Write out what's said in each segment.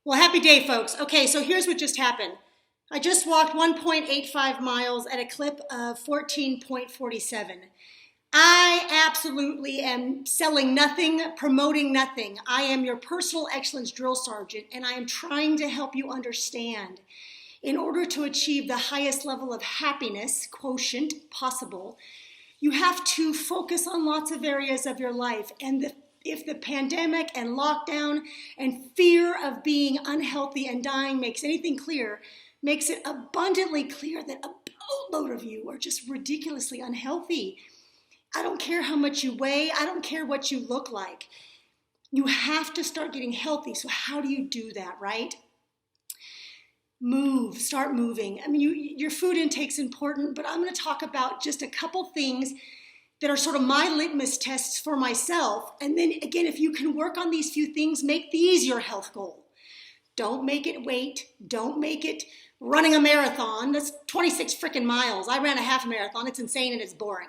Well, happy day, folks. Okay, so here's what just happened. I just walked 1.85 miles at a clip of 14.47. I absolutely am selling nothing, promoting nothing. I am your personal excellence drill sergeant, and I am trying to help you understand. In order to achieve the highest level of happiness quotient possible, you have to focus on lots of areas of your life. And if the pandemic and lockdown and fear of being unhealthy and dying makes anything clear, makes it abundantly clear that a boatload of you are just ridiculously unhealthy. I don't care how much you weigh. I don't care what you look like. You have to start getting healthy. So how do you do that, right? Move, start moving. I mean, your food intake's important, but I'm going to talk about just a couple things that are sort of my litmus tests for myself. And then again, if you can work on these few things, make these your health goal. Don't make it weight. Don't make it running a marathon. That's 26 freaking miles. I ran a half marathon. It's insane and it's boring.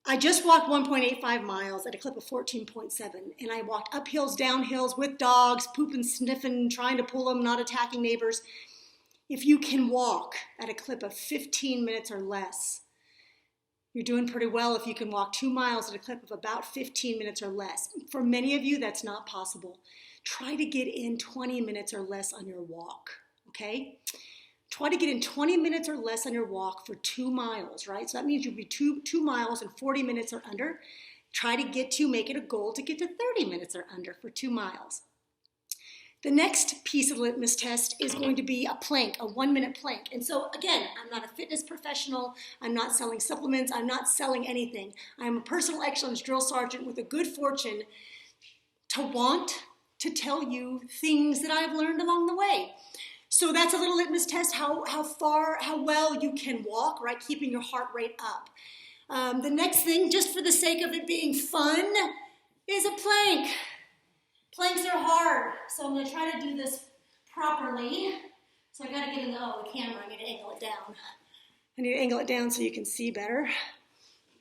I just walked 1.85 miles at a clip of 14.7, and I walked up hills, down hills with dogs, pooping, sniffing, trying to pull them, not attacking neighbors. If you can walk at a clip of 15 minutes or less, you're doing pretty well if you can walk 2 miles at a clip of about 15 minutes or less. For many of you, that's not possible. Try to get in 20 minutes or less on your walk, okay? Try to get in 20 minutes or less on your walk for 2 miles, right? So that means you'll be two miles in 40 minutes or under. Try to make it a goal to get to 30 minutes or under for 2 miles. The next piece of litmus test is going to be a plank, a 1-minute plank. And so again, I'm not a fitness professional. I'm not selling supplements. I'm not selling anything. I'm a personal excellence drill sergeant with a good fortune to want to tell you things that I've learned along the way. So that's a little litmus test, how well you can walk, right? Keeping your heart rate up. The next thing, just for the sake of it being fun, is a plank. Planks are hard, so I'm going to try to do this properly. So I got to get in the camera. I need to angle it down. I need to angle it down so you can see better.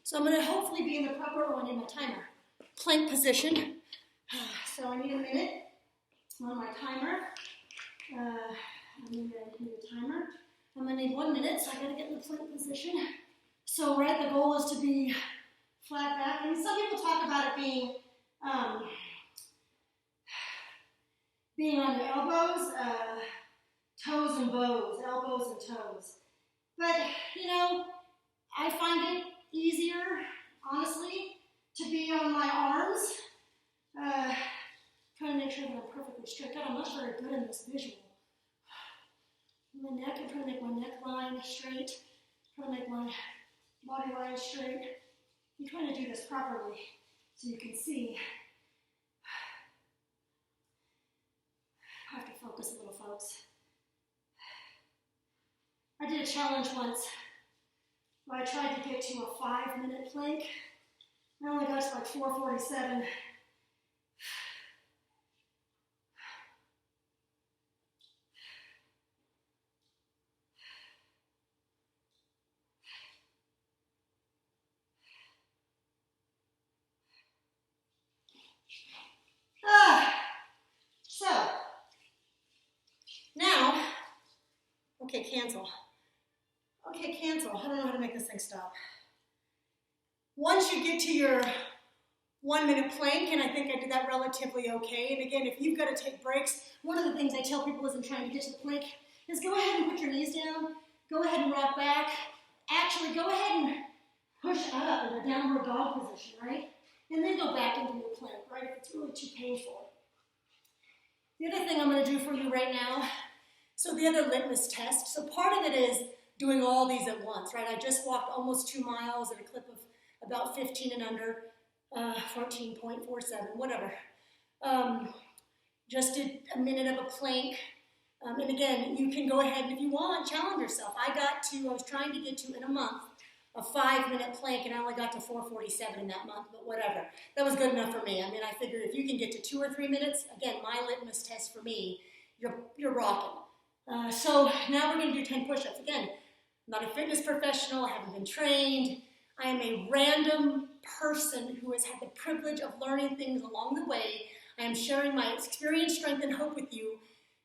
So I'm going to hopefully be in the proper, I need my timer, plank position. So I need a minute on my timer. I need a timer. I'm going to need 1 minute, so I got to get in the plank position. So, right, the goal is to be flat back. And some people talk about it being on your elbows, toes and bows, elbows and toes. But, I find it easier, honestly, to be on my arms. Trying to make sure that I'm perfectly straight out. I'm not very good in this visual. My neck, I'm trying to make my neckline straight. Trying to make my body line straight. I'm trying to do this properly so you can see. I have to focus a little, folks. I did a challenge once where I tried to get to a 5-minute plank. I only got to like 4:47. So, now, okay, cancel. Okay, cancel. I don't know how to make this thing stop. Once you get to your 1-minute plank, and I think I did that relatively okay, and again, if you've got to take breaks, one of the things I tell people as I'm trying to get to the plank is go ahead and put your knees down, go ahead and rock back, actually go ahead and push up in a downward dog position, right? And then go back into your plank, right, if it's really too painful. The other thing I'm going to do for you right now, so the other litmus test, so part of it is doing all these at once, right? I just walked almost 2 miles at a clip of about 15 and under, 14.47, whatever. Just did a minute of a plank. And again, you can go ahead and if you want, challenge yourself. I was trying to get to, in a month, a 5-minute plank, and I only got to 4:47 in that month, but whatever. That was good enough for me. I mean, I figured if you can get to 2 or 3 minutes, again, my litmus test for me, you're rocking. So now we're going to do 10 push-ups. Again, I'm not a fitness professional. I haven't been trained. I am a random person who has had the privilege of learning things along the way. I am sharing my experience, strength, and hope with you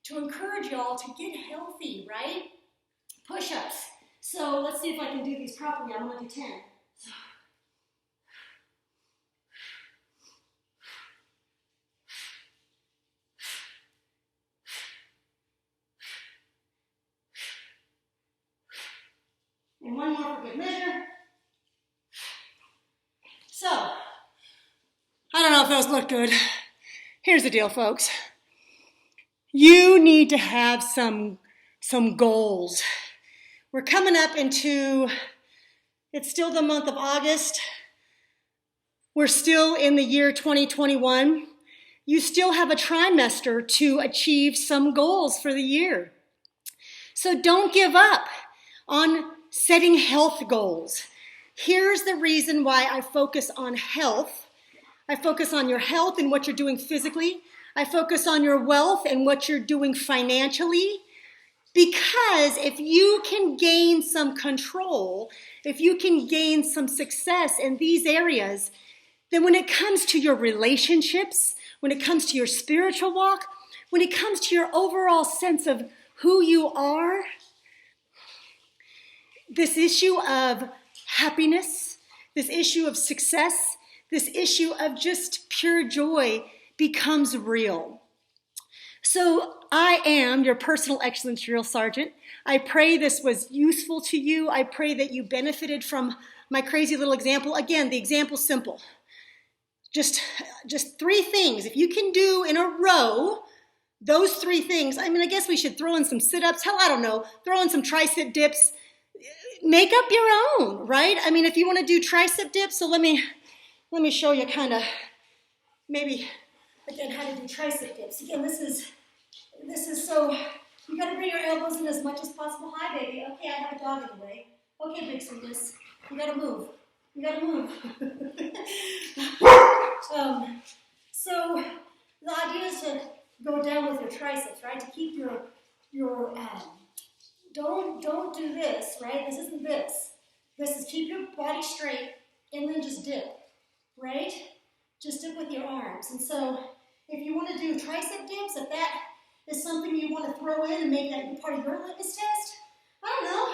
to encourage y'all to get healthy, right? Push-ups. So let's see if I can do these properly. I'm going to do 10. And one more for good measure. So, I don't know if those look good. Here's the deal, folks. You need to have some goals. We're coming up into, it's still the month of August. We're still in the year 2021. You still have a trimester to achieve some goals for the year. So don't give up on setting health goals. Here's the reason why I focus on health. I focus on your health and what you're doing physically. I focus on your wealth and what you're doing financially. Because if you can gain some control, if you can gain some success in these areas, then when it comes to your relationships, when it comes to your spiritual walk, when it comes to your overall sense of who you are, this issue of happiness, this issue of success, this issue of just pure joy becomes real. So I am your personal excellence drill sergeant. I pray this was useful to you. I pray that you benefited from my crazy little example. Again, the example's simple. Just 3 things. If you can do in a row, those 3 things, I mean, I guess we should throw in some sit-ups. Hell, I don't know. Throw in some tricep dips. Make up your own, right? I mean, if you want to do tricep dips, so let me show you kind of maybe again how to do tricep dips. Again, this is so you got to bring your elbows in as much as possible. Hi, baby. Okay, I have a dog in the way. Okay, big sweetness. You got to move. You got to move. So the idea is to go down with your triceps, right? To keep your don't do this, right? This isn't this. This is keep your body straight and then just dip, right? Just dip with your arms. And so if you want to do tricep dips, if that is something you want to throw in and make that part of your litmus test, I don't know.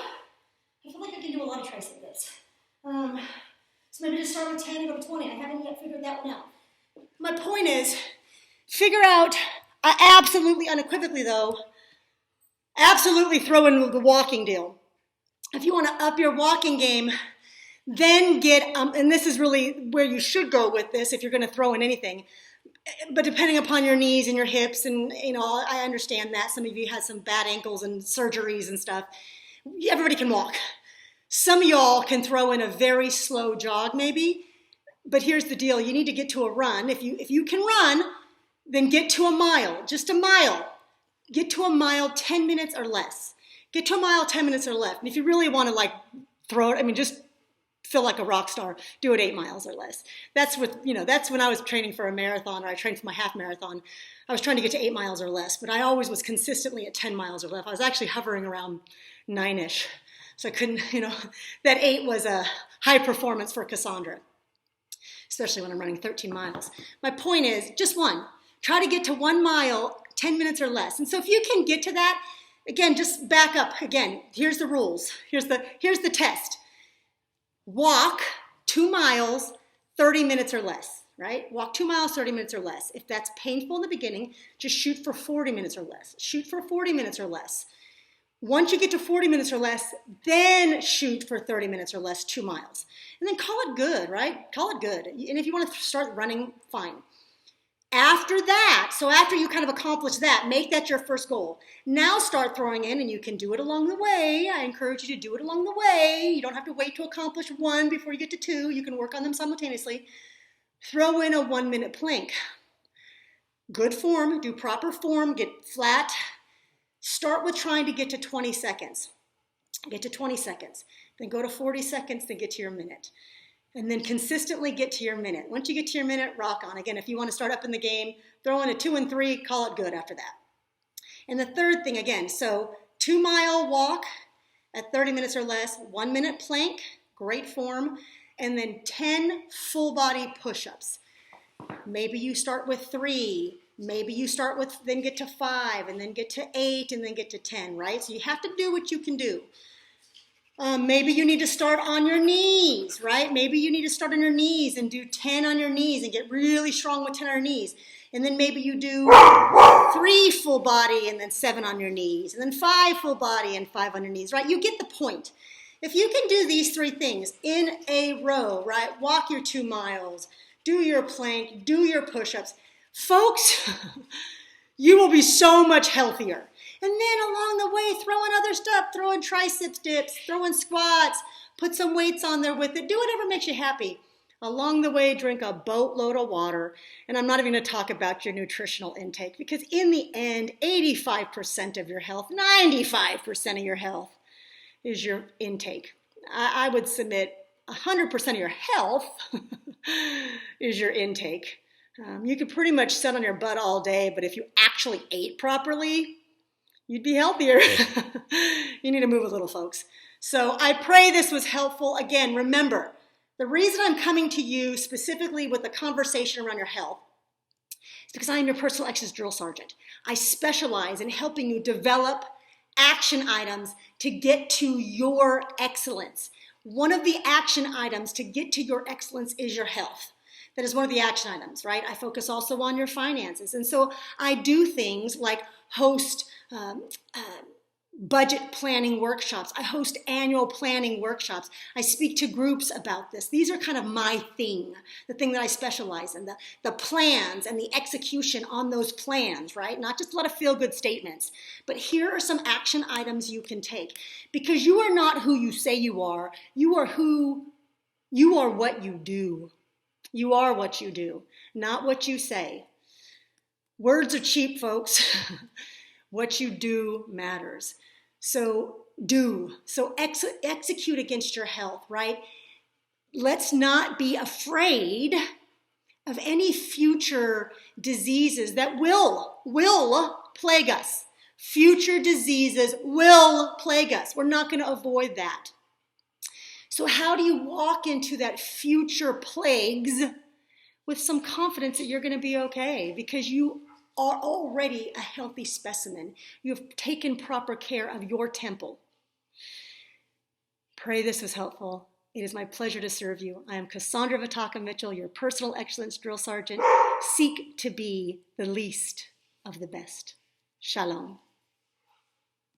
I feel like I can do a lot of tricep dips. So maybe just start with 10 and go to 20. I haven't yet figured that one out. My point is, figure out, absolutely unequivocally though, absolutely throw in the walking deal. If you want to up your walking game, then get, and this is really where you should go with this if you're going to throw in anything, but depending upon your knees and your hips, and you know, I understand that. Some of you have some bad ankles and surgeries and stuff. Everybody can walk. Some of y'all can throw in a very slow jog maybe, but here's the deal. You need to get to a run. If you can run, then get to a mile, just a mile. Get to a mile 10 minutes or less. Get to a mile 10 minutes or less. And if you really want to like throw it, I mean, just feel like a rock star, do it 8 miles or less. That's when I was training for a marathon, or I trained for my half marathon. I was trying to get to 8 miles or less, but I always was consistently at 10 miles or less. I was actually hovering around 9-ish. So I couldn't, that 8 was a high performance for Kasandra, especially when I'm running 13 miles. My point is, just one. Try to get to 1 mile, 10 minutes or less. And so if you can get to that, again, just back up. Again, here's the rules. Here's the test. Walk 2 miles, 30 minutes or less, right? Walk 2 miles, 30 minutes or less. If that's painful in the beginning, just shoot for 40 minutes or less. Shoot for 40 minutes or less. Once you get to 40 minutes or less, then shoot for 30 minutes or less, 2 miles. And then call it good, right? Call it good. And if you want to start running, fine. After that, so after you kind of accomplish that, make that your first goal. Now start throwing in, and you can do it along the way. I encourage you to do it along the way. You don't have to wait to accomplish 1 before you get to 2. You can work on them simultaneously. Throw in a 1-minute plank. Good form, do proper form, get flat. Start with trying to get to 20 seconds. Get to 20 seconds. Then go to 40 seconds, then get to your minute. And then consistently get to your minute. Once you get to your minute, rock on. Again, if you want to start up in the game, throw in a 2 and 3, call it good after that. And the third thing, again, so 2-mile walk at 30 minutes or less, 1-minute plank, great form, and then 10 full body push-ups. Maybe you start with 3. Maybe you start with, then get to 5, and then get to 8, and then get to 10, right? So you have to do what you can do. Maybe you need to start on your knees, right? Maybe you need to start on your knees and do 10 on your knees and get really strong with 10 on your knees. And then maybe you do 3 full body and then 7 on your knees. And then 5 full body and 5 on your knees, right? You get the point. If you can do these 3 things in a row, right? Walk your 2 miles, do your plank, do your push-ups. Folks, you will be so much healthier. And then along the way, throw in other stuff. Throw in triceps dips, throw in squats, put some weights on there with it. Do whatever makes you happy. Along the way, drink a boatload of water. And I'm not even going to talk about your nutritional intake because in the end, 85% of your health, 95% of your health is your intake. I would submit 100% of your health is your intake. You could pretty much sit on your butt all day, but if you actually ate properly, you'd be healthier. You need to move a little, folks. So I pray this was helpful. Again, remember, the reason I'm coming to you specifically with the conversation around your health is because I am your personal excellence drill sergeant. I specialize in helping you develop action items to get to your excellence. One of the action items to get to your excellence is your health. That is one of the action items, right? I focus also on your finances. And so I do things like host budget planning workshops. I host annual planning workshops. I speak to groups about this. These are kind of my thing, the thing that I specialize in, the plans and the execution on those plans, right? Not just a lot of feel-good statements, but here are some action items you can take because you are not who you say you are. You are what you do. You are what you do, not what you say. Words are cheap, folks. What you do matters. So do. So execute against your health, right? Let's not be afraid of any future diseases that will plague us. Future diseases will plague us. We're not going to avoid that. So how do you walk into that future plagues with some confidence that you're going to be okay? Because you are already a healthy specimen. You have taken proper care of your temple. Pray this was helpful. It is my pleasure to serve you. I am Kasandra Vitacca Mitchell, your personal excellence drill sergeant. Seek to be the least of the best. Shalom.